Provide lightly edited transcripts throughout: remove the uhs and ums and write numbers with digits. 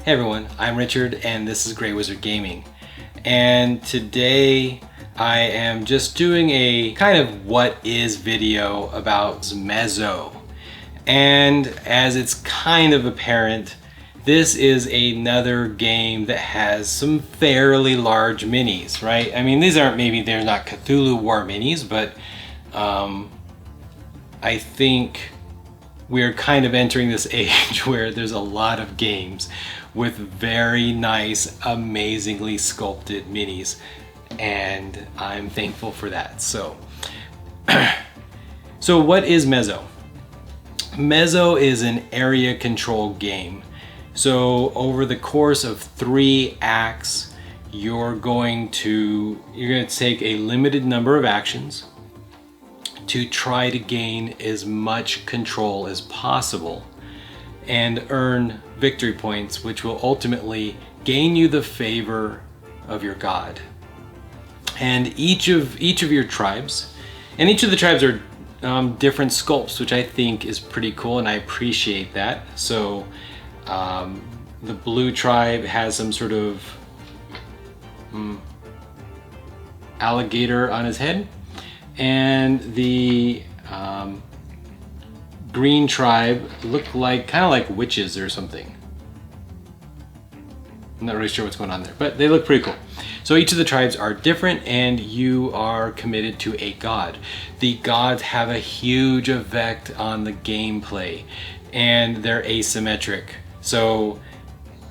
Hey everyone, I'm Richard and this is Grey Wizard Gaming. And today I am just doing a kind of what is video about Mezzo. And as it's kind of apparent, this is another game that has some fairly large minis, right? I mean, they're not Cthulhu War minis, but I think we're kind of entering this age where there's a lot of games with very nice, amazingly sculpted minis, and I'm thankful for that. So what is Mezzo? Mezzo is an area control game. So over the course of 3 acts, you're going to take a limited number of actions to try to gain as much control as possible and earn victory points, which will ultimately gain you the favor of your god. And each of your tribes, and each of the tribes are different sculpts, which I think is pretty cool, and I appreciate that. So the blue tribe has some sort of alligator on his head, and the green tribe look kind of like witches or something. I'm not really sure what's going on there, but they look pretty cool. So each of the tribes are different, and you are committed to a god. The gods have a huge effect on the gameplay, and they're asymmetric. So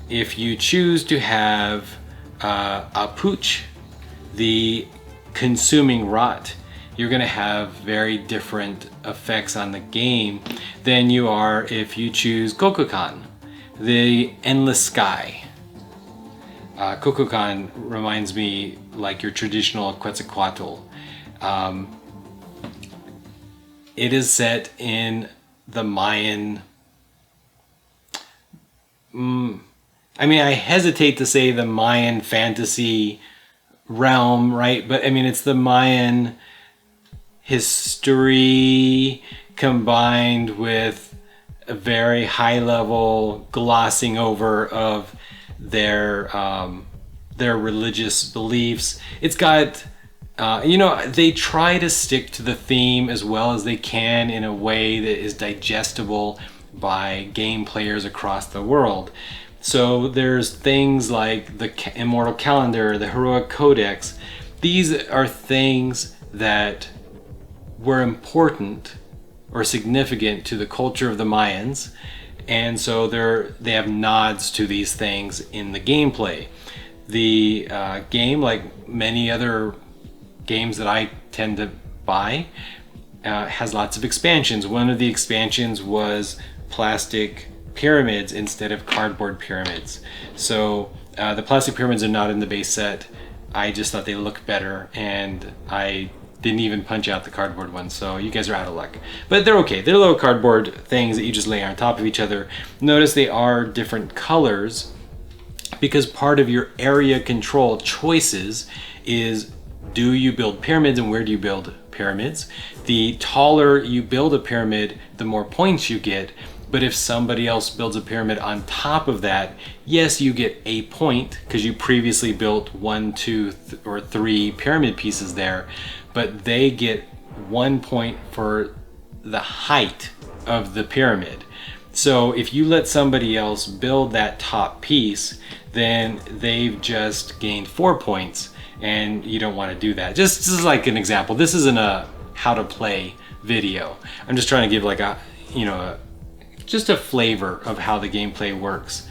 if you choose to have Apuch, the consuming rot, you're going to have very different effects on the game than you are if you choose Kokukan, the endless sky. Kokukan reminds me like your traditional Quetzalcoatl. It is set in the Mayan... I hesitate to say the Mayan fantasy realm, right? But I mean, it's the Mayan history combined with a very high level glossing over of their religious beliefs. It's got they try to stick to the theme as well as they can in a way that is digestible by game players across the world. So there's things like the Immortal Calendar, the Heroic Codex. These are things that were important or significant to the culture of the Mayans, and so they have nods to these things in the gameplay. The game, like many other games that I tend to buy, has lots of expansions. One of the expansions was plastic pyramids instead of cardboard pyramids. So the plastic pyramids are not in the base set. I just thought they looked better, and I didn't even punch out the cardboard ones, so you guys are out of luck. But they're okay. They're little cardboard things that you just lay on top of each other. Notice they are different colors because part of your area control choices is, do you build pyramids and where do you build pyramids? The taller you build a pyramid, the more points you get. But if somebody else builds a pyramid on top of that, yes, you get a point because you previously built 1, 2, or 3 pyramid pieces there, but they get 1 point for the height of the pyramid. So if you let somebody else build that top piece, then they've just gained 4 points, and you don't want to do that. Just as like an example, this isn't a how to play video. I'm just trying to give like just a flavor of how the gameplay works.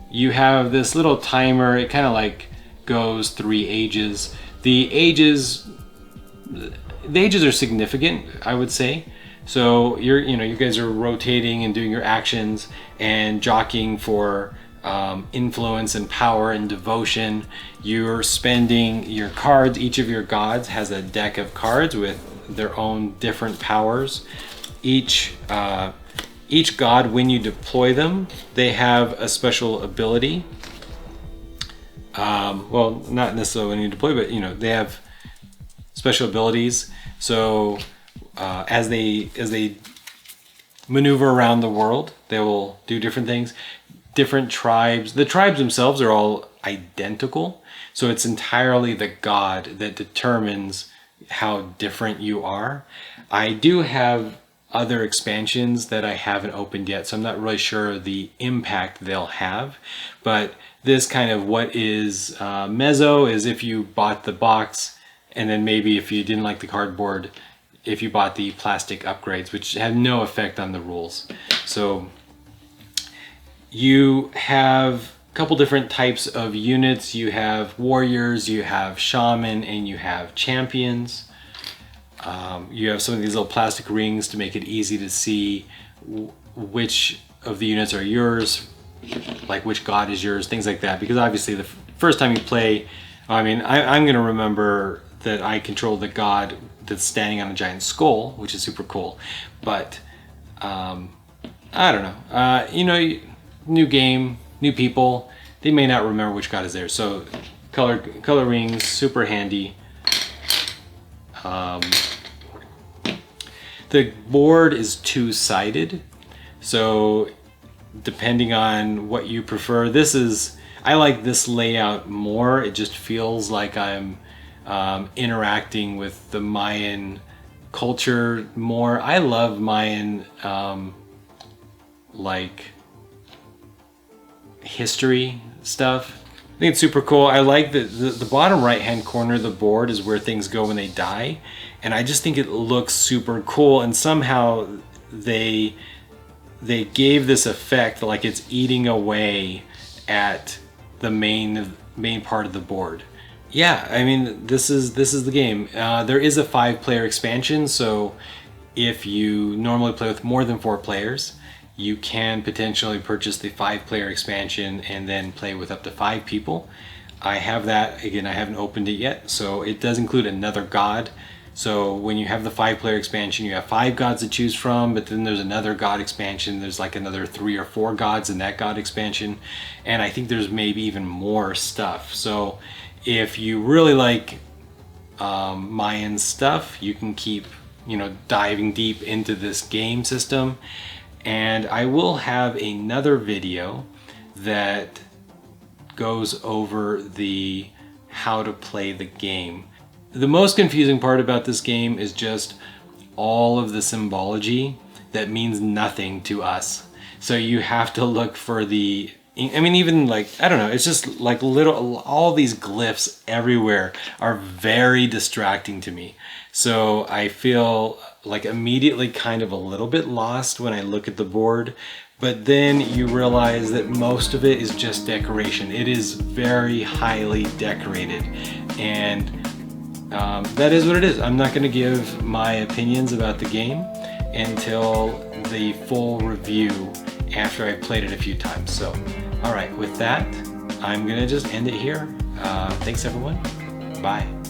You have this little timer. It kind of like goes 3 ages. The ages are significant, I would say. So you guys are rotating and doing your actions and jockeying for influence and power and devotion. You're spending your cards. Each of your gods has a deck of cards with their own different powers. Each god, when you deploy them, they have a special ability. Well, not necessarily when you deploy, but they have special abilities. So as they maneuver around the world, they will do different things. different tribes. The tribes themselves are all identical, so it's entirely the god that determines how different you are. I do have other expansions that I haven't opened yet, so I'm not really sure the impact they'll have. But this kind of what is Mezzo is if you bought the box, and then maybe if you didn't like the cardboard, if you bought the plastic upgrades, which have no effect on the rules. So you have a couple different types of units. You have warriors, you have shaman, and you have champions. You have some of these little plastic rings to make it easy to see which of the units are yours, like which god is yours, things like that. Because obviously the first time you play, I mean, I'm going to remember that I control the god that's standing on a giant skull, which is super cool. But I don't know. You know, new game, new people, they may not remember which god is there. So color rings, super handy. The board is two-sided, so depending on what you prefer, I like this layout more. It just feels like I'm interacting with the Mayan culture more. I love Mayan like history stuff. I think it's super cool. I like the bottom right hand corner of the board is where things go when they die, and I just think it looks super cool. And somehow they gave this effect like it's eating away at the main part of the board. Yeah, I mean, this is the game. There is a 5-player expansion, so if you normally play with more than 4 players, you can potentially purchase the 5-player expansion and then play with up to 5 people. I have that. Again, I haven't opened it yet, so it does include another god. So when you have the 5-player expansion, you have 5 gods to choose from, but then there's another god expansion. There's like another 3 or 4 gods in that god expansion, and I think there's maybe even more stuff. So if you really like Mayan stuff, you can keep, you know, diving deep into this game system. And I will have another video that goes over the how to play the game. The most confusing part about this game is just all of the symbology that means nothing to us. So you have to look for the, I mean, even like, I don't know, it's just like all these glyphs everywhere are very distracting to me. So I feel like immediately kind of a little bit lost when I look at the board, but then you realize that most of it is just decoration. It is very highly decorated, and that is what it is. I'm not going to give my opinions about the game until the full review after I've played it a few times. So, all right, with that, I'm going to just end it here. Thanks everyone. Bye.